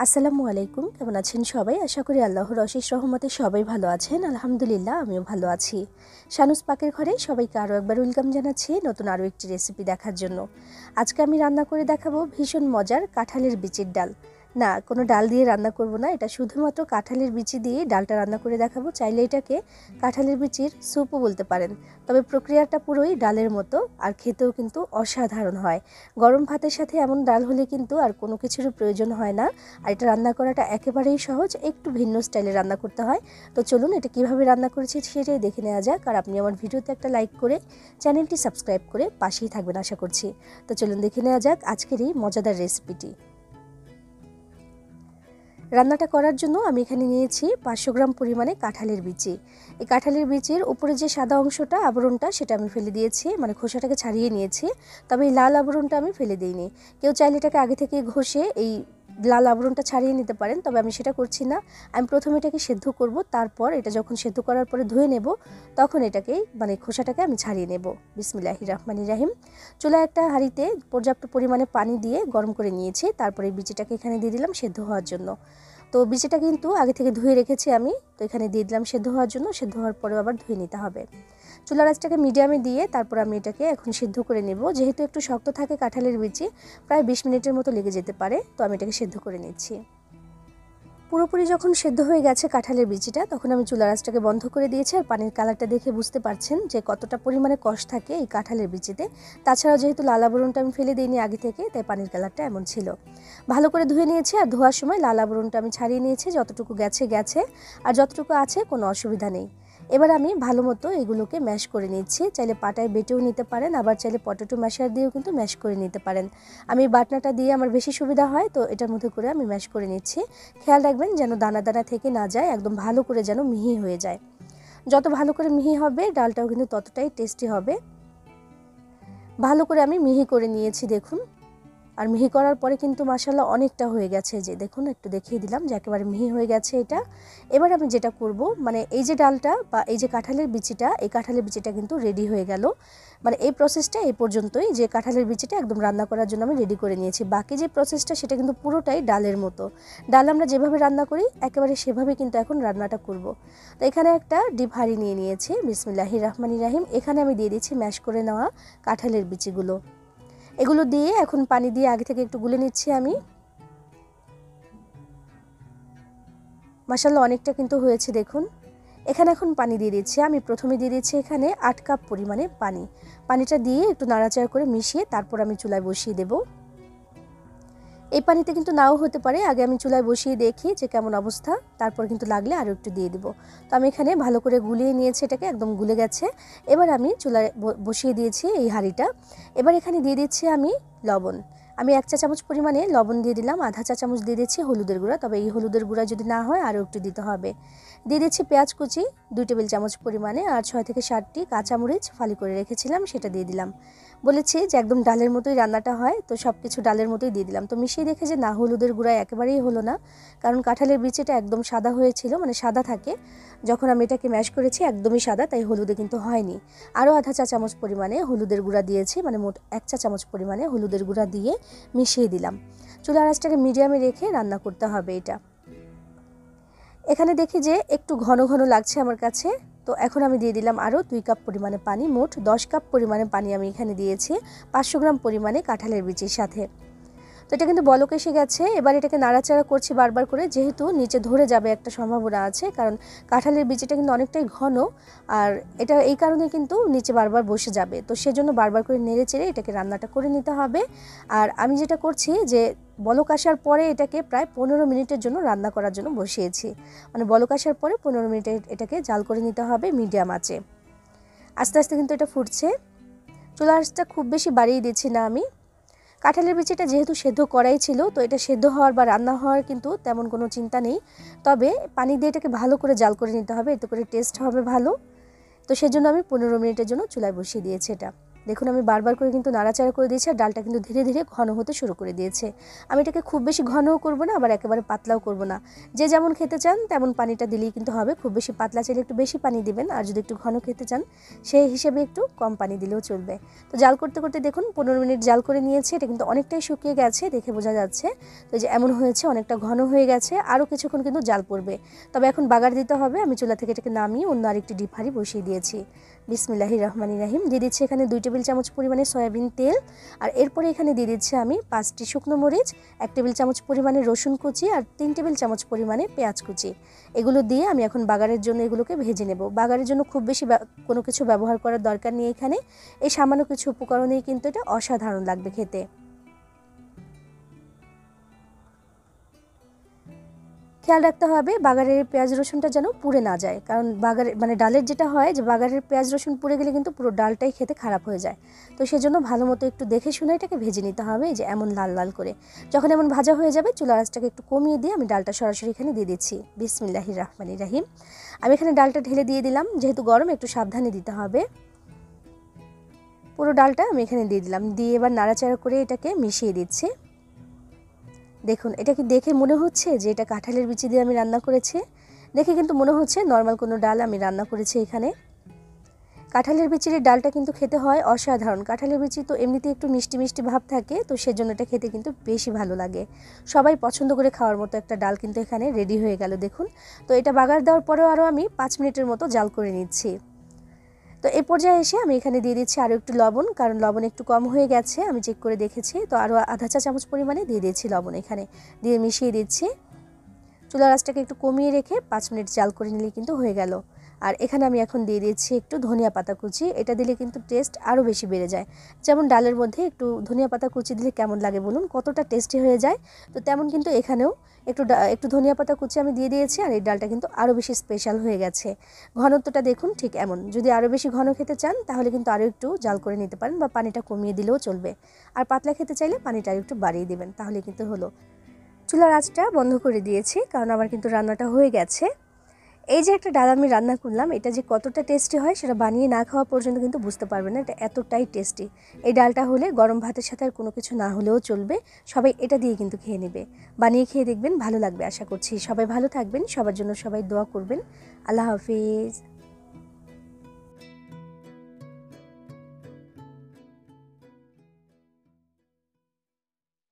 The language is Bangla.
আসসালামু আলাইকুম, কেমন আছেন সবাই? আশা করি আল্লাহর অশেষ রহমতে সবাই ভালো আছেন। আলহামদুলিল্লাহ, আমিও ভালো আছি। শানুস পাকের ঘরে সবাইকে আরও একবার ওয়েলকাম জানাচ্ছি নতুন আরও একটি রেসিপি দেখার জন্য। আজকে আমি রান্না করে দেখাবো ভীষণ মজার কাঁঠালের বিচির ডাল। না, কোনো ডাল দিয়ে রান্না করব না, এটা শুধুমাত্র কাঁঠালের বিচি দিয়ে ডালটা রান্না করে দেখাবো। চাইলে এটাকে কাঁঠালের বিচির স্যুপও বলতে পারেন, তবে প্রক্রিয়াটা পুরোই ডালের মতো, আর খেতেও কিন্তু অসাধারণ হয়। গরম ভাতের সাথে এমন ডাল হলে কিন্তু আর কোনো কিছুরও প্রয়োজন হয় না। আর এটা রান্না করাটা একেবারেই সহজ, একটু ভিন্ন স্টাইলে রান্না করতে হয়। তো চলুন এটা কিভাবে রান্না করেছি সেটাই দেখে নেওয়া যাক। আর আপনি আমার ভিডিওতে একটা লাইক করে চ্যানেলটি সাবস্ক্রাইব করে পাশেই থাকবেন আশা করছি। তো চলুন দেখে নেওয়া যাক আজকের এই মজাদার রেসিপিটি। রান্নাটা করার জন্য আমি এখানে নিয়েছি 500 গ্রাম পরিমাণে কাঁঠালের বিচি। এই কাঁঠালের বিচির উপরে যে সাদা অংশটা, আবরণটা, সেটা আমি ফেলে দিয়েছি, মানে খোসাটাকে ছাড়িয়ে নিয়েছি। তবে এই লাল আবরণটা আমি ফেলে দিইনি। কেউ চাইলে এটাকে আগে থেকে ঘষে এই লাল আবরণটা ছাড়িয়ে নিতে পারেন, তবে আমি সেটা করছি না। আমি প্রথমে এটাকে সেদ্ধ করব, তারপর এটা যখন সেদ্ধ করার পরে ধুয়ে নেব, তখন এটাকে মানে খোসাটাকে আমি ছাড়িয়ে নেব। বিসমিল্লাহির রহমানির রহিম। চুলায় একটা হাঁড়িতে পর্যাপ্ত পরিমাণে পানি দিয়ে গরম করে নিয়েছি, তারপরে বিচিটাকে এখানে দিয়ে দিলাম সেদ্ধ হওয়ার জন্য। তো বিচিটা কিন্তু আগে থেকে ধুয়ে রেখেছি আমি, তো এখানে দিয়ে দিলাম সেদ্ধ হওয়ার জন্য। সেদ্ধ হওয়ার পরেও আবার ধুয়ে নিতে হবে। চুলার আঁচটাকে মিডিয়ামে দিয়ে তারপর আমি এটাকে এখন সিদ্ধ করে নেব। যেহেতু একটু শক্ত থাকে কাঁঠালের বিচি, প্রায় 20 মিনিটের মতো লেগে যেতে পারে, তো আমি এটাকে সিদ্ধ করে নিচ্ছি। পুরোপুরি যখন সেদ্ধ হয়ে গেছে কাঁঠালের বিচিটা, তখন আমি চুলার আঁচটাকে বন্ধ করে দিয়েছি। আর পানির কালারটা দেখে বুঝতে পারছেন যে কতটা পরিমাণে কষ থাকে এই কাঁঠালের বিচিতে। তাছাড়াও যেহেতু লাল আবরণটা আমি ফেলে দিইনি আগে থেকে, তাই পানির কালারটা এমন ছিল। ভালো করে ধুয়ে নিয়েছি, আর ধোয়ার সময় লাল আবরণটা আমি ছাড়িয়ে নিয়েছি। যতটুকু গেছে, আর যতটুকু আছে কোনো অসুবিধা নেই। এবার আমি ভালো মতো এগুলোকে ম্যাশ করে নিচ্ছি। চাইলে পাটায় বেটেও নিতে পারেন, আবার চাইলে পটেটো ম্যাশার দিয়েও কিন্তু ম্যাশ করে নিতে পারেন। আমি বাটনাটা দিয়ে আমার বেশি সুবিধা হয়, তো এটার মধ্যে করে আমি ম্যাশ করে নিচ্ছি। খেয়াল রাখবেন যেন দানা দানা থেকে না যায়, একদম ভালো করে যেন মিহি হয়ে যায়। যত ভালো করে মিহি হবে ডালটাও কিন্তু ততটাই টেস্টি হবে। ভালো করে আমি মিহি করে নিয়েছি দেখুন। আর মিহি করার পরে কিন্তু মাশাআল্লাহ অনেকটা হয়ে গেছে, যে দেখুন একটু দেখিয়ে দিলাম যে একেবারে মিহি হয়ে গেছে এটা। এবার আমি যেটা করব, মানে এই যে ডালটা বা এই যে কাঁঠালের বিচিটা, এই কাঁঠালের বিচিটা কিন্তু রেডি হয়ে গেল। মানে এই প্রসেসটা এই পর্যন্তই, যে কাঁঠালের বিচিটা একদম রান্না করার জন্য আমি রেডি করে নিয়েছি। বাকি যে প্রসেসটা সেটা কিন্তু পুরোটাই ডালের মতো। ডাল আমরা যেভাবে রান্না করি একেবারে সেভাবে কিন্তু এখন রান্নাটা করব। তো এখানে একটা ডিপ হাঁড়ি নিয়ে নিয়েছি। বিসমিল্লাহির রহমানির রহিম। এখানে আমি দিয়ে দিচ্ছি ম্যাশ করে নেওয়া কাঁঠালের বিচিগুলো। এগুলো দিয়ে এখন পানি দিয়ে আগে থেকে একটু গুলে নিচ্ছি আমি। মাশাআল্লাহ অনেকটা কিন্তু হয়েছে দেখুন। এখানে এখন পানি দিয়ে দিচ্ছি। আমি প্রথমে দিয়ে দিচ্ছি এখানে 8 কাপ পরিমাণে পানি। পানিটা দিয়ে একটু নাড়াচাড়া করে মিশিয়ে তারপর আমি চুলায় বসিয়ে দেব। এই পানিতে কিন্তু নাও হতে পারে, আগে আমি চুলায় বসিয়ে দেখি যে কেমন অবস্থা, তারপর কিন্তু লাগলে আরও একটু দিয়ে দেব। তো আমি এখানে ভালো করে গুলিয়ে নিয়েছি, এটাকে একদম গুলে গেছে। এবার আমি চুলায় বসিয়ে দিয়েছি এই হাঁড়িটা। এবার এখানে দিয়ে দিচ্ছি আমি লবণ। আমি 1 চা চামচ পরিমাণে লবণ দিয়ে দিলাম। আধা চা চামচ দিয়ে দিচ্ছি হলুদের গুঁড়া, তবে এই হলুদের গুঁড়া যদি না হয় আরও একটু দিতে হবে। দিয়ে দিচ্ছি পেঁয়াজ কুচি 2 টেবিল চামচ পরিমাণে, আর 6 থেকে 7টি কাঁচামরিচ ফালি করে রেখেছিলাম সেটা দিয়ে দিলাম। বলেছি যে একদম ডালের মতোই রান্নাটা হয়, তো সব কিছু ডালের মতোই দিয়ে দিলাম। তো মিশিয়ে দেখে যে না, হলুদের গুঁড়া একেবারেই হলো না, কারণ কাঁঠালের বিচিটা একদম সাদা হয়েছিল, মানে সাদা থাকে যখন আমি এটাকে ম্যাশ করেছি একদমই সাদা, তাই হলুদে কিন্তু হয়নি। আরও আধা চা চামচ পরিমাণে হলুদের গুঁড়া দিয়েছি, মানে মোট 1 চা চামচ পরিমাণে হলুদের গুঁড়া দিয়ে মিশিয়ে দিলাম। চুলার আঁচটাকে মিডিয়ামে রেখে রান্না করতে হবে এটা। এখানে দেখি যে একটু ঘন ঘন লাগছে আমার কাছে, তো এখন আমি দিয়ে দিলাম আরও 2 কাপ পরিমাণে পানি। মোট 10 কাপ পরিমাণে পানি আমি এখানে দিয়েছি 500 গ্রাম পরিমাণে কাঁঠালের বিচির সাথে। তো এটা কিন্তু বলক এসে গেছে। এবার এটাকে নাড়াচাড়া করছি বারবার করে, যেহেতু নিচে ধরে যাবে একটা সম্ভাবনা আছে, কারণ কাঁঠালের বিচিটা কিন্তু অনেকটাই ঘন, আর এটা এই কারণে কিন্তু নিচে বারবার বসে যাবে। তো সেজন্য বারবার করে নেড়ে চেড়ে এটাকে রান্নাটা করে নিতে হবে। আর আমি যেটা করছি যে বলক আসার পরে এটাকে প্রায় 15 মিনিটের জন্য রান্না করার জন্য বসিয়েছি। মানে বলক আসার পরে 15 মিনিটে এটাকে জাল করে নিতে হবে মিডিয়াম আঁচে। আস্তে আস্তে কিন্তু এটা ফুটছে। চুলার আঁচটা খুব বেশি বাড়িয়ে দিচ্ছি না আমি। কাঁঠালের বিচিটা যেহেতু সেদ্ধ করাই ছিল, তো এটা সেদ্ধ হওয়ার বা রান্না হওয়ার কিন্তু তেমন কোনো চিন্তা নেই। তবে পানি দিয়ে এটাকে ভালো করে জাল করে নিতে হবে, এতে করে টেস্ট হবে ভালো। তো সেজন্য আমি 15 মিনিটের জন্য চুলায় বসিয়ে দিয়েছি এটা। দেখুন আমি বারবার করে কিন্তু নাড়াচাড়া করে দিয়েছি আর ডালটা কিন্তু ধীরে ধীরে ঘন হতে শুরু করে দিয়েছে। আমি এটাকে খুব বেশি ঘনও করব না, আবার একেবারে পাতলাও করব না। যে যেমন খেতে চান তেমন পানিটা দিলেই কিন্তু হবে। খুব বেশি পাতলা চাইলে একটু বেশি পানি দিবেন, আর যদি একটু ঘন খেতে চান সেই হিসেবে একটু কম পানি দিলেও চলবে। তো জাল করতে করতে দেখুন 15 মিনিট জাল করে নিয়েছি, এটা কিন্তু অনেকটাই শুকিয়ে গেছে, দেখে বোঝা যাচ্ছে। তো যে এমন হয়েছে, অনেকটা ঘন হয়ে গেছে, আরও কিছুক্ষণ কিন্তু জাল পড়বে। তবে এখন বাগার দিতে হবে। আমি চুলা থেকে এটাকে নামিয়ে অন্য আরেকটি ডিপ হাঁড়ি বসিয়ে দিয়েছি। বিসমিল্লাহির রহমানির রহিম। দিয়ে দিচ্ছি এখানে 2 টেবিল চামচ পরিমাণে সয়াবিন তেল, আর এরপরে এখানে দিয়ে দিচ্ছি আমি 5টি শুকনো মরিচ, 1 টেবিল চামচ পরিমাণে রসুন কুচি, আর 3 টেবিল চামচ পরিমাণে পেঁয়াজ কুচি। এগুলো দিয়ে আমি এখন বাগারের জন্য এগুলোকে ভেজে নেব। বাগারের জন্য খুব বেশি কোনো কিছু ব্যবহার করার দরকার নেই এখানে। এই সামান্য কিছু উপকরণেই কিন্তু এটা অসাধারণ লাগবে খেতে। খেয়াল রাখতে হবে বাগারের পেঁয়াজ রসুনটা যেন পুড়ে না যায়, কারণ বাগারের মানে ডালের যেটা হয় যে বাগারের পেঁয়াজ রসুন পুড়ে গেলে কিন্তু পুরো ডালটাই খেতে খারাপ হয়ে যায়। তো সেজন্য ভালো মতো একটু দেখে শুনে এটাকে ভেজে নিতে হবে, যে এমন লাল লাল করে। যখন এমন ভাজা হয়ে যাবে চুলার আঁচটাকে একটু কমিয়ে দিয়ে আমি ডালটা সরাসরি এখানে দিয়ে দিচ্ছি। বিসমিল্লাহির রহমানির রহিম। আমি এখানে ডালটা ঢেলে দিয়ে দিলাম, যেহেতু গরম একটু সাবধানে দিতে হবে। পুরো ডালটা আমি এখানে দিয়ে দিলাম, দিয়ে এবার নাড়াচাড়া করে এটাকে মিশিয়ে দিচ্ছি। দেখুন এটা কি দেখে মনে হচ্ছে যে এটা কাঁঠালের বিচি দিয়ে আমি রান্না করেছি? দেখে কিন্তু মনে হচ্ছে নর্মাল কোনো ডাল আমি রান্না করেছি এখানে। কাঁঠালের বিচির ডালটা কিন্তু খেতে হয় অসাধারণ। কাঁঠালের বিচি তো এমনিতেই একটু মিষ্টি মিষ্টি ভাব থাকে, তো সেজন্য এটা খেতে কিন্তু বেশি ভালো লাগে। সবাই পছন্দ করে খাওয়ার মতো একটা ডাল কিন্তু এখানে রেডি হয়ে গেল দেখুন। তো এটা বাগার দেওয়ার পরেও আরও আমি 5 মিনিটের মতো জাল করে নিচ্ছি। তো এই পর্যায়ে এসে আমি এখানে দিয়ে দিচ্ছি আরও একটু লবণ, কারণ লবণ একটু কম হয়ে গেছে, আমি চেক করে দেখেছি। তো আরও আধা চা চামচ পরিমাণে দিয়ে দিয়েছি লবণ, এখানে দিয়ে মিশিয়ে দিচ্ছি। চুলার আঁচটাকে একটু কমিয়ে রেখে 5 মিনিট জাল করে নিলে কিন্তু হয়ে গেল। আর এখানে আমি এখন দিয়ে দিচ্ছি একটু ধনিয়া পাতা কুচি, এটা দিলে কিন্তু টেস্ট আরও বেশি বেড়ে যায়। যেমন ডালের মধ্যে একটু ধনিয়া পাতা কুচি দিলে কেমন লাগে বলুন, কতটা টেস্টি হয়ে যায়। তো তেমন কিন্তু এখানেও একটু ধনিয়া পাতা কুচি আমি দিয়ে দিয়েছি, আর এই ডালটা কিন্তু আরও বেশি স্পেশাল হয়ে গেছে। ঘনত্বটা দেখুন ঠিক এমন। যদি আরও বেশি ঘন খেতে চান তাহলে কিন্তু আরও একটু জাল করে নিতে পারেন, বা পানিটা কমিয়ে দিলেও চলবে। আর পাতলা খেতে চাইলে পানিটা আরও একটু বাড়িয়ে দিবেন, তাহলে কিন্তু হলো। চুলার আঁচটা বন্ধ করে দিয়েছি, কারণ আমার কিন্তু রান্নাটা হয়ে গেছে। এই যে একটা ডাল আমি রান্না করলাম, এটা যে কতটা টেস্টি হয় সেটা বানিয়ে না খাওয়া পর্যন্ত কিন্তু বুঝতে পারবেন না, এটা এতটাই টেস্টি। এই ডালটা হলে গরম ভাতের সাথে আর কোনো কিছু না হলেও চলবে, সবাই এটা দিয়ে কিন্তু খেয়ে নেবে। বানিয়ে খেয়ে দেখবেন, ভালো লাগবে আশা করছি। সবাই ভালো থাকবেন, সবার জন্য সবাই দোয়া করবেন। আল্লাহ হাফিজ।